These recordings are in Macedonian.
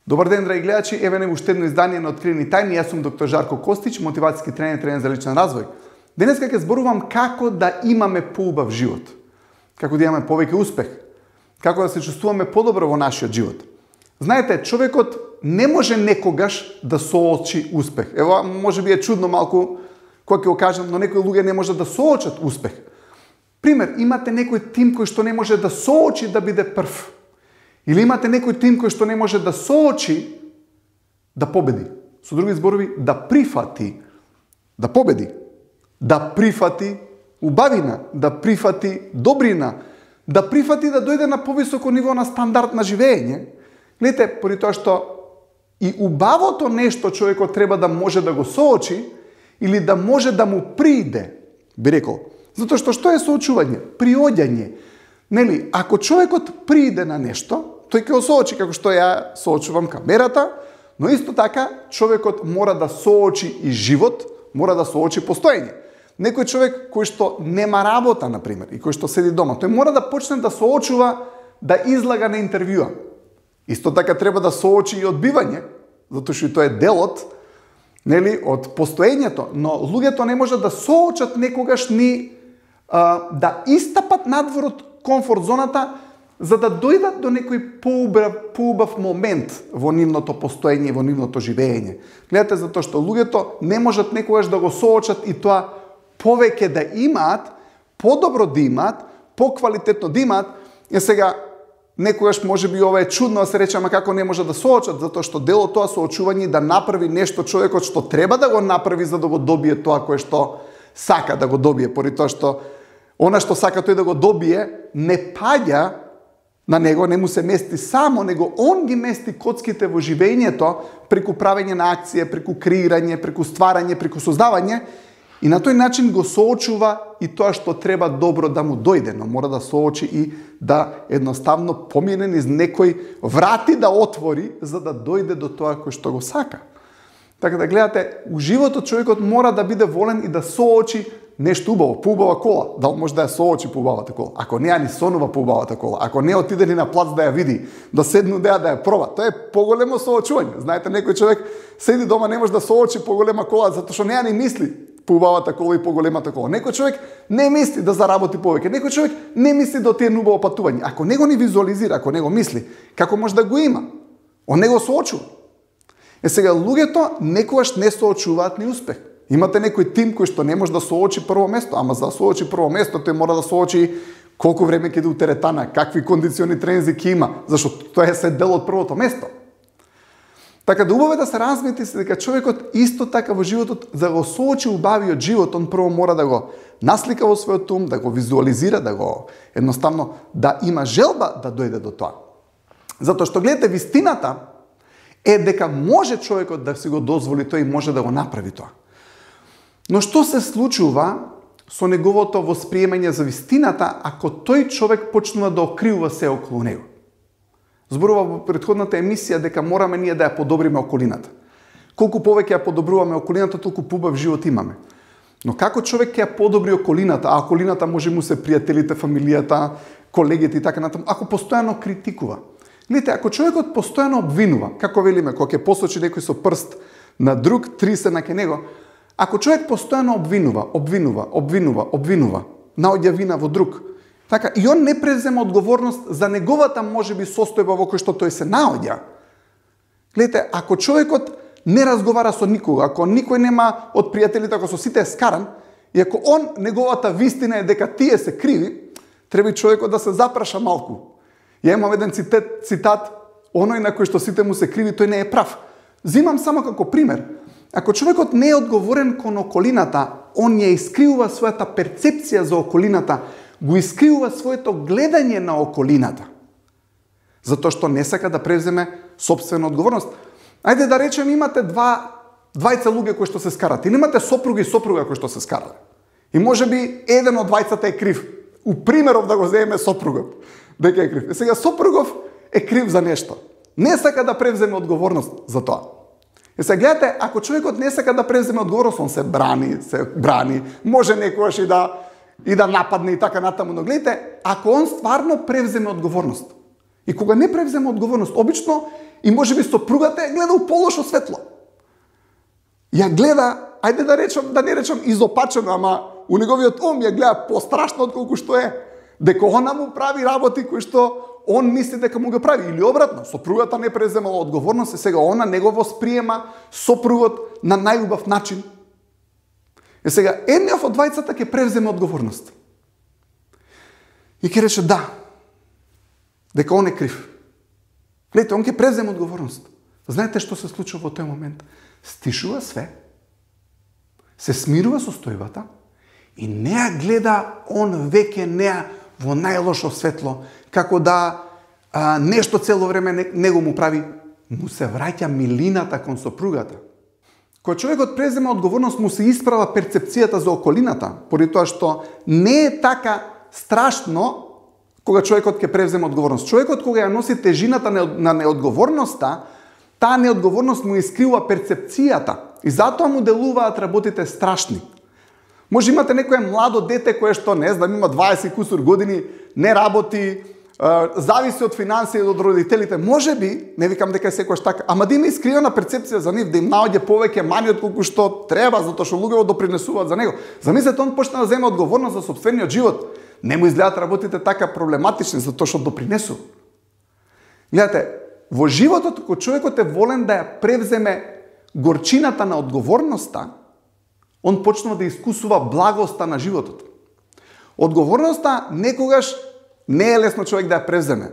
Добар ден, драги гледачи, еве нам уште едно издание на Откриени тајни. Јас сум доктор Жарко Костич, мотивацијски тренер за личен развој. Денеска ќе зборувам како да имаме поубав живот, како да имаме повеќе успех, како да се чувствуваме подобро во нашиот живот. Знаете, човекот не може некогаш да соочи успех. Ево, можеби е чудно малку кога ќе го кажам, но некои луѓе не можат да соочат успех. Пример, имате некој тим кој што не може да соочи да биде прв. Или имате некој тим кој што не може да соочи да победи. Со други зборови, да прифати да победи. Да прифати убавина, да прифати добрина, да прифати да дојде на повисоко ниво на стандард на живење. Гледате, поради тоа што и убавото нешто човекот треба да може да го соочи или да може да му приде, би рекол. Затоа што е соочување? Приоѓање. Нели, ако човекот приде на нешто, тој ќе го соочи како што ја соочувам камерата, но исто така човекот мора да соочи и живот, мора да соочи постоење. Некој човек кој што нема работа, например, и кој што седи дома, тој мора да почне да соочува да излага на интервјуа. Исто така треба да соочи и одбивање, затоа што тоа е делот, нели, од постоењето, но луѓето не можат да соочат некогаш ни да истапат надвор од комфорт зоната, за да дојдат до некој поубав момент во нивното постоење, во нивното живење. Гледате, затоа што луѓето не можат некогаш да го соочат и тоа повеќе да имаат, подобро да имаат, поквалитетно да имаат. И сега, некогаш може би ова е чудно да се рече, ама како не може да соочат, затоа што дел од тоа соочување да направи нешто човекот што треба да го направи за да го добие тоа кое што сака да го добие, поради тоа што она што сака тој да го добие не паѓа на него, не му се мести само, него он ги мести коцките во живењето преку правење на акција, преку креирање, преку стварање, преку создавање, и на тој начин го соочува и тоа што треба добро да му дојде, но мора да соочи и да едноставно помине низ некој врати да отвори за да дојде до тоа кој што го сака. Така да гледате, у животот човекот мора да биде волен и да соочи нешто убаво, поубава кола. Дал може да ја соочи поубавата кола? Ако не ја ни сонува поубавата кола, ако не отиде ни на плац да ја види, да седну да ја проба, тоа е поголемо соочување. Знаете, некој човек седи дома, не може да соочи поголема кола, затоа што не ја ни мисли поубавата кола и поголемата кола. Некој човек не мисли да заработи повеќе, некој човек не мисли да отиде на убаво патување. Ако него ни визуализира, ако него мисли, како може да го има? Он него соочува. Сега, луѓето некогаш не соочуваат ни успех. Имате некој тим кој што не може да соочи прво место, ама за да соочи прво место, тој мора да соочи колку време ќе да у теретана, какви кондициони тренинзи ќе има, зашто тоа е се дел од првото место. Така да убаво е да се размисли се дека човекот исто така во животот, за да го соочи убавиот живот, он прво мора да го наслика во својот ум, да го визуализира, да го едноставно да има желба да дојде до тоа. Затоа што гледате, вистината е дека може човекот да си го дозволи тоа и може да го направи тоа. Но што се случува со неговото восприемање за вистината ако тој човек почнува да окривува се околу него? Зборува во претходната емисија дека мораме ние да ја подобриме околината. Колку повеќе ја подобруваме околината, толку поубав живот имаме. Но како човек ќе ја подобри околината, а околината може му се пријателите, фамилијата, колегите и така натаму, ако постојано критикува? Гледате, ако човекот постојано обвинува, како велиме, кога ќе посочи некој со прст на друг, три се наке него, ако човек постојано обвинува, наоѓа вина во друг, така, и он не презема одговорност за неговата можеби состојба во кој што тој се наоѓа. Гледате, ако човекот не разговара со никога, ако никој нема од пријателите, ако со сите е скаран, и ако он, неговата вистина е дека тие се криви, треба и човекот да се запраша малку. Ја имам еден цитат, оној на кој што сите му се криви, тој не е прав. Зимам само како пример. Ако човекот не е одговорен кон околината, он ја искривува својата перцепција за околината, го искривува своето гледање на околината. Затоа што не сака да преземе сопствена одговорност. Ајде да речем имате двајца луѓе кои што се скарат, или имате сопруга и сопруга кои што се скарат. И можеби еден од двајцата е крив. У примеров да го земеме сопругот, дека е крив. Сега сопругов е крив за нешто. Не сака да превземе одговорност за тоа. Сега гледате, ако човекот не сака да преземе одговорност, он се брани, може некојаш и да нападне и така натаму, но гледате, ако он стварно превземе одговорност, и кога не превземе одговорност, обично и можеби сопругата ја гледа у полошо светло. Ја гледа, ајде да не речам изопачено, ама у неговиот ум ја гледа пострашно отколку што е. Дека она му прави работи кои што он мисли дека му го прави. Или обратно, сопругата не преземала одговорност и сега она не го восприема сопругот на најубав начин. И сега едниот од двајцата ќе превземе одговорност. И ќе рече да, дека он е крив. Гледайте, он ќе преземе одговорност. Знаете што се случува во тој момент? Стишува све, се смирува состојбата и неа гледа он веќе неа во најлошо светло, како да нешто цело време него му прави, му се враќа милината кон сопругата. Кога човекот презема одговорност, му се исправа перцепцијата за околината, поради тоа што не е така страшно кога човекот ќе преземе одговорност. Човекот кога ја носи тежината на неодговорноста, таа неодговорност му искривува перцепцијата и затоа му делуваат работите страшни. Може имате некое младо дете кое што, не знам, има 20 кусур години, не работи, зависи од финансија и од родителите. Може би, не викам дека е секојаш така, ама да има искривена перцепција за нив, да им наоѓа повеќе мани од колку што треба, затоа што луѓето допринесуваат за него. Замислете, он почна да зема одговорност за сопствениот живот. Не му изгледаат работите така проблематични, затоа што допринесува. Гледате, во животот, кога човекот е волен да ја превземе горчината на одговорноста, он почнува да искусува благоста на животот. Одговорноста некогаш не е лесно човек да ја превземе.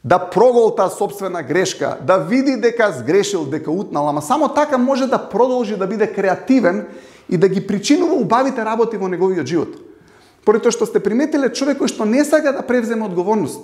Да проголта собствена грешка, да види дека сгрешил, дека утнал, ама само така може да продолжи да биде креативен и да ги причинува убавите работи во неговиот живот. Поради тоа што сте приметиле човек кој што не сака да превземе одговорност.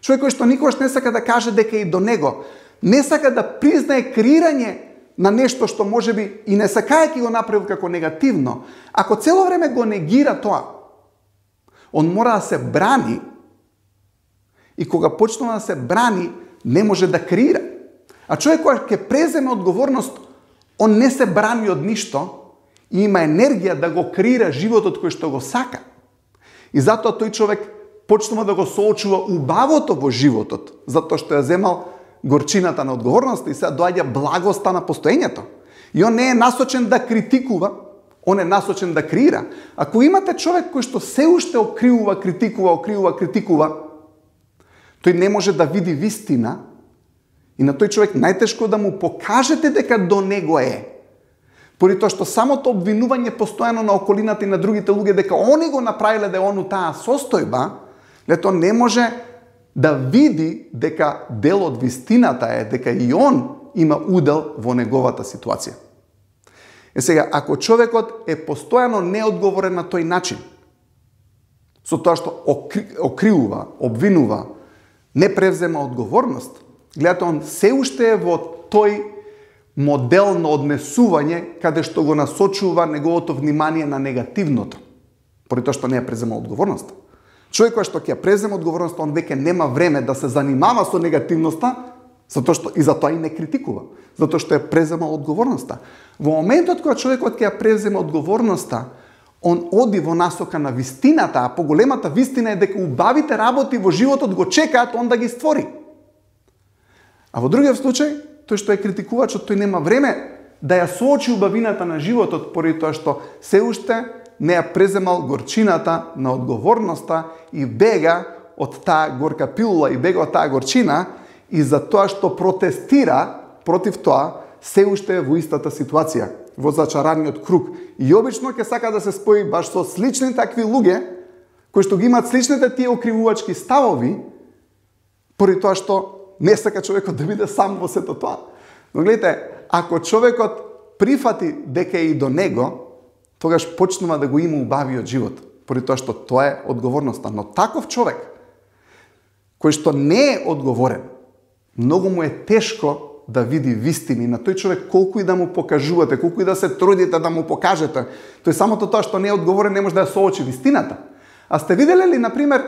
Човек кој што никогаш не сака да каже дека и до него, не сака да признае креирање на нешто што можеби и не сакајќи го направил како негативно, ако цело време го негира тоа, он мора да се брани и кога почнува да се брани, не може да креира. А човек кој ќе преземе одговорност, он не се брани од ништо и има енергија да го креира животот кој што го сака. И затоа тој човек почнува да го соочува убавото во животот, затоа што ја земал горчината на одговорноста и сега доаѓа благоста на постоењето. И он не е насочен да критикува, он е насочен да креира. Ако имате човек кој што се уште окривува, критикува, тој не може да види вистина и на тој човек најтешко да му покажете дека до него е. Поради тоа што самото обвинување постојано на околината и на другите луѓе дека они го направиле да е он у таа состојба, лето не може да види дека дел од вистината е дека и он има удел во неговата ситуација. Сега, ако човекот е постојано неодговорен на тој начин, со тоа што окривува, обвинува, не превзема одговорност, гледате, он се уште е во тој модел на однесување каде што го насочува неговото внимание на негативното, поради тоа што не ја презема одговорност. Човек кој што ќе ја преземе одговорност, он веќе нема време да се занимава со негативноста, затоа и не критикува, затоа што ја презема одговорноста. Во моментот кога човекот ќе ја преземе одговорноста, он оди во насока на вистината, а поголемата вистина е дека убавите работи во животот го чекаат он да ги створи. А во другиот случај, тој што е критикувачот, тој нема време да ја соочи убавината на животот, поради тоа што се уште не ја преземал горчината на одговорноста и бега од таа горка пилула и бега од таа горчина и за тоа што протестира против тоа, се уште е во истата ситуација, во зачараниот круг. И обично ќе сака да се спои баш со слични такви луѓе, кои што ги имаат сличните тие окривувачки ставови, поради тоа што не сака човекот да биде сам во сето тоа. Но гледайте, ако човекот прифати дека е и до него, тогаш почнува да го има убавиот живот, поради тоа што тоа е одговорноста. Но таков човек, кој што не е одговорен, многу му е тешко да види вистини. На тој човек колку и да му покажувате, колку и да се трудите да му покажете, тој самото тоа што не е одговорен не може да ја соочи вистината. А сте виделе ли, например,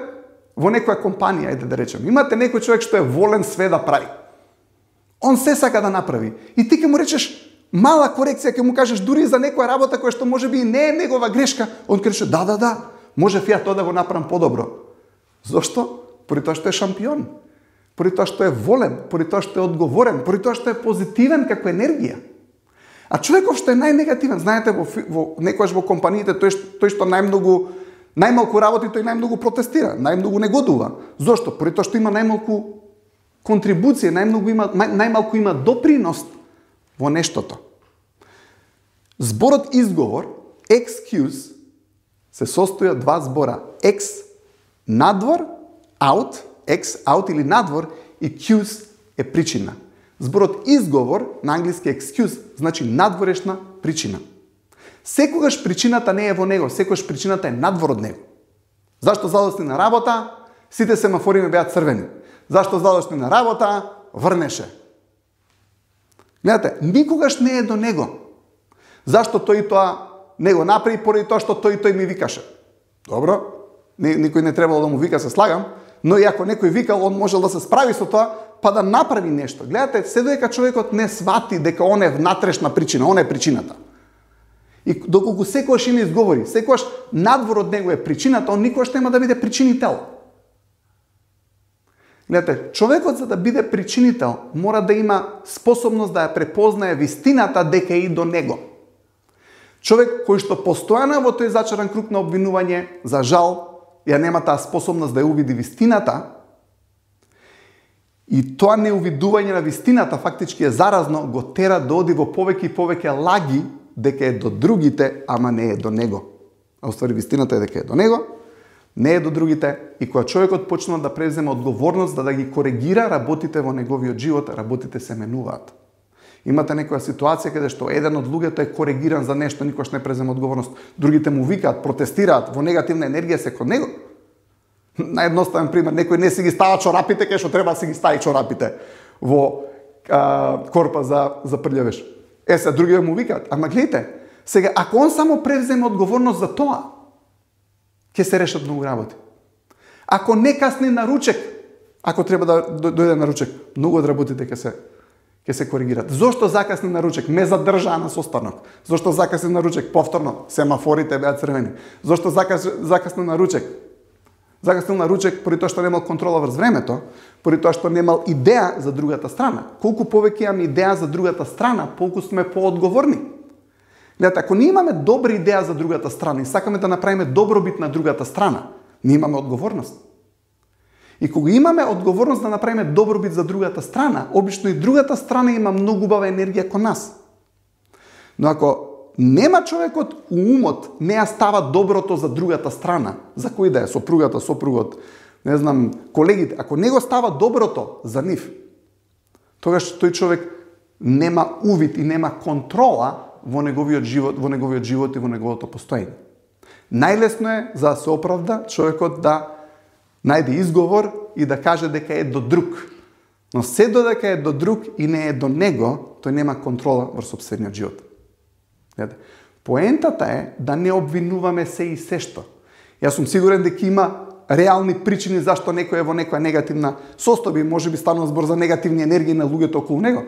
во некоја компанија, ајде да речем, имате некој човек што е волен све да прави. Он се сака да направи. И ти ќе му речеш мала корекција, ќе му кажеш дури за некоја работа која што можеби и не е негова грешка, он ќе рече да, можев ја тоа да го направам подобро. Зошто? Поради тоа што е шампион. поради тоа што е волен, поради тоа што е одговорен, поради тоа што е позитивен како енергија. А човеков што е најнегативен, знаете, некојаш во компаниите, тој што најмалку работи, тој најмногу протестира, најмногу негодува. Зошто? Поради тоа што има најмалку контрибуција, најмалку има допринос во нештото. Зборот изговор, excuse, се состои од два збора. Ex, надвор, out, ex, out или надвор, и cuse е причина. Зборот изговор, на англиски excuse, значи надворешна причина. Секогаш причината не е во него, секогаш причината е надвор од него. Зашто задошли на работа, сите семафори ме беа црвени. Зашто задошли на работа, врнеше. Гледате, никогаш не е до него. Зашто тој и тоа не го направи, поради тоа што тој ми викаше. Добро, никој не требало да му вика, се слагам, но и ако некој викал, он можел да се справи со тоа, па да направи нешто. Гледате, се додека човекот не свати дека он е внатрешна причина, он е причината. И доколку секојаш има изговори, секојаш надвор од него е причината, он никогаш нема да биде причинител. Гледате, човекот за да биде причинител мора да има способност да ја препознае вистината дека е и до него. Човек кој што постојано во тој зачаран круг на обвинување, за жал, ја нема таа способност да ја увиди вистината, и тоа неувидување на вистината фактички е заразно, го тера да оди во повеќе и повеќе лаги дека е до другите, ама не е до него. А уствари вистината е дека е до него, не е до другите, и кога човекот почнува да презема одговорност да ги коригира работите во неговиот живот, работите се менуваат. Имате некоја ситуација каде што еден од луѓето е коригиран за нешто, никош не презема одговорност, другите му викаат, протестираат, во негативна енергија се кон него. Наједноставен пример, некој не си ги става чорапите, кај што треба да си ги стави чорапите во корпа за прљавеш. Се другите му викаат, ама гледате, сега ако он само превземе одговорност за тоа, ќе се решат многу работи. Ако не касни на ручек, ако треба да дојде на ручек, многу од работите ќе се коригират. Зошто закасни на ручек? Ме задржаа на состанок. Зошто закасни на ручек? Повторно, семафорите беа црвени. Зошто закасни на ручек? Закаснил на ручек поради тоа што немал контрола врз времето, поради тоа што немал идеја за другата страна. Колку повеќе имаме идеја за другата страна, колку сме поодговорни. Гледате, ако не имаме добра идеја за другата страна и сакаме да направиме добробит на другата страна, ние имаме одговорност. И кога имаме одговорност да направиме добробит за другата страна, обично и другата страна има многу убава енергија кон нас. Но ако нема човекот у умот, не ја става доброто за другата страна, за кој да е, сопругата, сопругот, не знам, колегите, ако не го става доброто за нив, тогаш тој човек нема увид и нема контрола во неговиот живот и во неговото постоење. Најлесно е за да се оправда човекот да најде изговор и да каже дека е до друг. Но се додека е до друг и не е до него, тој нема контрола врз сопствениот живот. Поентата е да не обвинуваме се и сешто. Јас сум сигурен дека има реални причини зашто некој е во некоја негативна состојба, можеби станува збор за негативни енергии на луѓето околу него.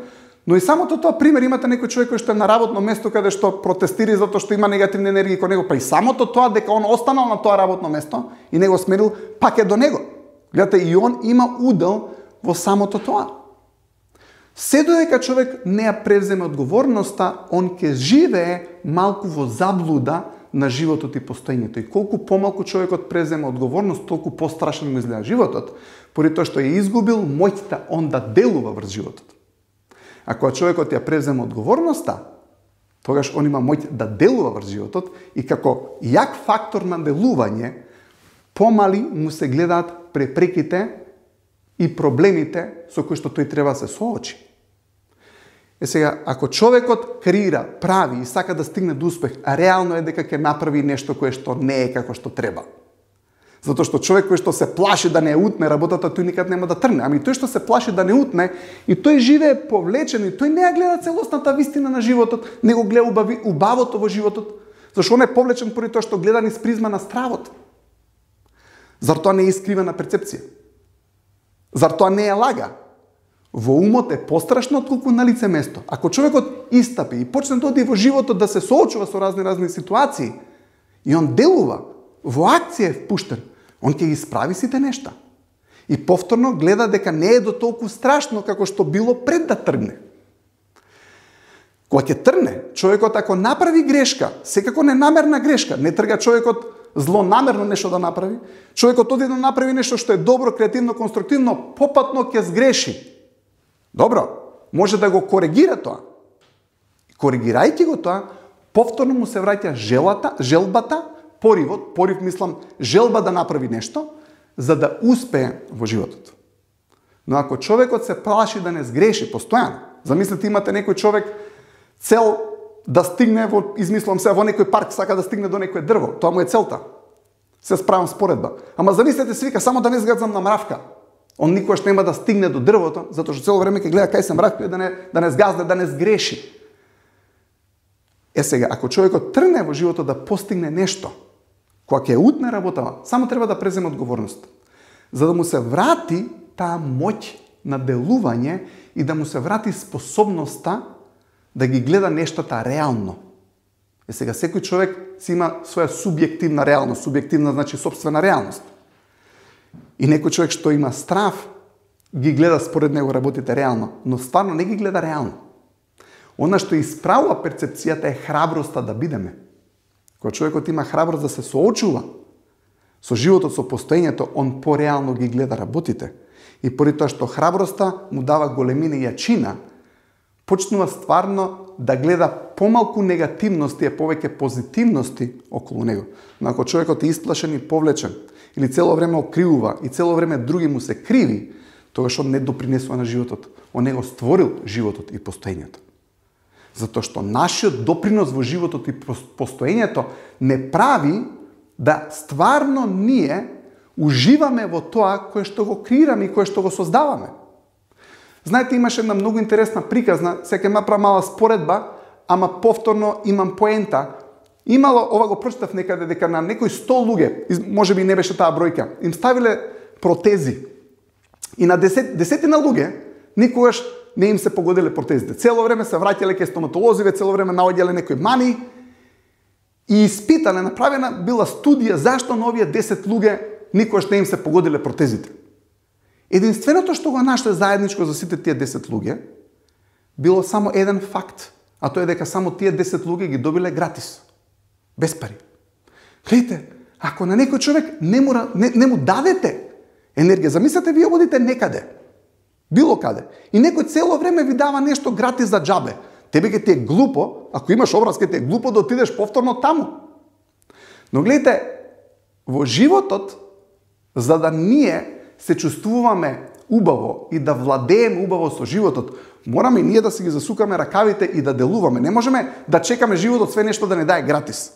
Но и самото тоа пример, имате некој човек кој што е на работно место каде што протестира затоа што има негативни енергии кон него, па и самото тоа дека он останал на тоа работно место и не го сменил, пак е до него. Гледате, и он има удел во самото тоа. Се додека човек не ја превземе одговорноста, он ќе живее малку во заблуда на животот и постоењето. И колку помалку човекот преземе одговорност, толку пострашен му изгледа животот, поради тоа што е изгубил моќта он да делува врз животот. А кога човекот ја преземе одговорноста, тогаш он има моќ да делува врз животот и како јак фактор на делување, помали му се гледаат препреките и проблемите со кои што тој треба да се соочи. Сега, ако човекот креира, прави и сака да стигне до успех, а реално е дека ќе направи нешто кое што не е како што треба. Затоа што човек кој што се плаши да не утне работата, тој никад нема да трне. Ами тој што се плаши да не утне и тој живее повлечен и тој не ја гледа целосната вистина на животот, него гледа убавото во животот, зашто он е повлечен поради тоа што гледа низ призма на стравот. Зар тоа не е искривена перцепција? Зар тоа не е лага? Во умот е пострашно отколку на лице место. Ако човекот истапи и почне да оди во животот да се соочува со разни ситуации и он делува, во акција е впуштен, он ќе ги справи сите нешта. И повторно гледа дека не е до толку страшно како што било пред да тргне. Кога ќе тргне, човекот ако направи грешка, секако ненамерна грешка, не трга човекот злонамерно нешто да направи, човекот оди да направи нешто што е добро, креативно, конструктивно, попатно ќе сгреши. Добро, може да го коригира тоа. Коригирајќи го тоа, повторно му се враќа желбата, порив мислам, желба да направи нешто, за да успее во животот. Но ако човекот се плаши да не сгреши постојано, замислете имате некој човек цел да стигне измислам се, во некој парк сака да стигне до некој дрво, тоа му е целта. Се справам споредба. Ама замислете свика само да не сгазам на мравка. Он никогаш нема да стигне до дрвото, затоа што цело време ќе гледа кај се мравка и да не сгазне, да не сгреши. Сега, ако човекот тргне во животот да постигне нешто, кога ќе утне работава, само треба да преземе одговорност. За да му се врати таа моќ на делување и да му се врати способноста да ги гледа нештата реално. Сега, секој човек си има своја субјективна реалност. Субјективна значи собствена реалност. И некој човек што има страв, ги гледа според него работите реално, но стварно не ги гледа реално. Она што исправува перцепцијата е храброста да бидеме. Кога човекот има храброст да се соочува со животот, со постоењето, он пореално ги гледа работите. И поради тоа што храброста му дава големина и јачина, почнува стварно да гледа помалку негативности, а повеќе позитивности околу него. Но ако човекот е исплашен и повлечен, или цело време окривува и цело време други му се криви, тогаш он не допринесува на животот. Он не го створил животот и постоењето. Затоа што нашиот допринос во животот и постоењето не прави да стварно ние уживаме во тоа кое што го креираме и кое што го создаваме. Знаете, имаше една многу интересна приказна, сега ќе направам мала споредба, ама повторно имам поента. Имало, ова го прочитав некаде, дека на некои 100 луѓе, може би не беше таа бројка, им ставиле протези. И на десетина луѓе никогаш не им се погодиле протезите. Цело време се враќале ке стоматолозиве, цело време наоѓале некои мани и испитале, направена била студија зашто на овие 10 луѓе никогаш не им се погодиле протезите. Единственото што го нашле заедничко за сите тие 10 луѓе било само еден факт, а тоа е дека само тие 10 луѓе ги добиле гратис. Без пари. Гледайте, ако на некој човек не му дадете енергија, замислете вие одите некаде, било каде, и некој цело време ви дава нешто гратис за џабе. Тебе ќе ти е глупо, ако имаш образ, ќе ти е глупо да отидеш повторно таму. Но гледайте, во животот, за да ние се чувствуваме убаво и да владееме убаво со животот, мораме и ние да си ги засукаме ракавите и да делуваме. Не можеме да чекаме животот све нешто да не дае гратис.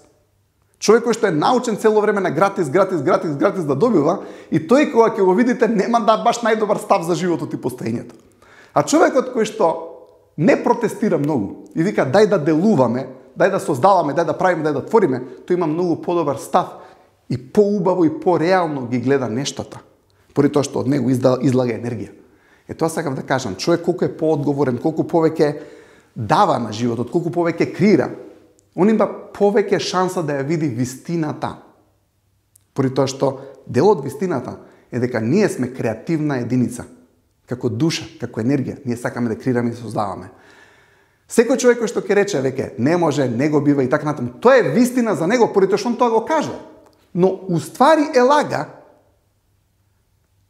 Човек кој што е научен цело време на гратис да добива, и тој кога ќе го видите нема да баш најдобар став за животот и постоењето. А човекот кој што не протестира многу и вика дај да делуваме, дај да создаваме, дај да правиме, дај да твориме, тој има многу подобар став и поубаво и пореално ги гледа нештата. Поради тоа што од него излага енергија. Тоа сакав да кажам, човек колку е поодговорен, колку повеќе дава на животот, колку повеќе креира, он има повеќе шанса да ја види вистината. Поради тоа што дел од вистината е дека ние сме креативна единица. Како душа, како енергија, ние сакаме да креираме и да создаваме. Секој човек кој што ќе рече веќе не може, не го бива и така натаму, тоа е вистина за него, поради тоа што он тоа го кажа. Но уствари е лага.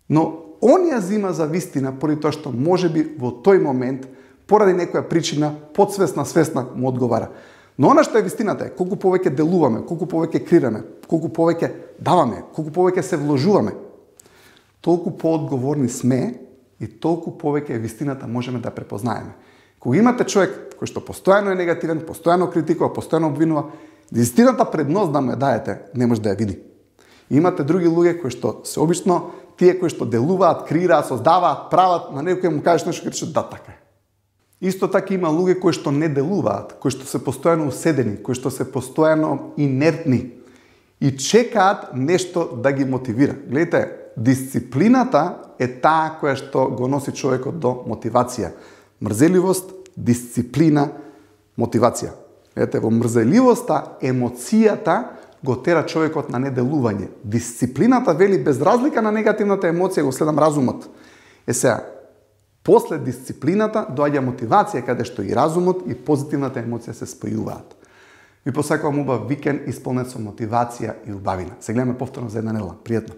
Но он ја зима за вистина поради тоа што можеби во тој момент, поради некоја причина, подсвесна, свесна му одговара. Но она што е вистината е, колку повеќе делуваме, колку повеќе креираме, колку повеќе даваме, колку повеќе се вложуваме, толку поодговорни сме и толку повеќе е вистината можеме да препознаеме. Кога имате човек кој што постојано е негативен, постојано критикува, постојано обвинува, вистината пред нос да му ја даете, не може да ја види. И имате други луѓе кои што се обично тие кои што делуваат, креираат, создаваат, прават, на некој му кажеш нешто, ќе рече да, така е. Исто така има луѓе кои што не делуваат, кои што се постојано уседени, кои што се постојано инертни и чекаат нешто да ги мотивира. Гледайте, дисциплината е таа која што го носи човекот до мотивација. Мрзеливост, дисциплина, мотивација. Гледайте, во мрзеливоста емоцијата го тера човекот на неделување. Дисциплината, вели, без разлика на негативната емоција, го следам разумот. Сега, после дисциплината доаѓа мотивација, каде што и разумот и позитивната емоција се спојуваат. Ви посакувам убав викенд, исполнет со мотивација и убавина. Се гледаме повторно за една недела. Пријатно!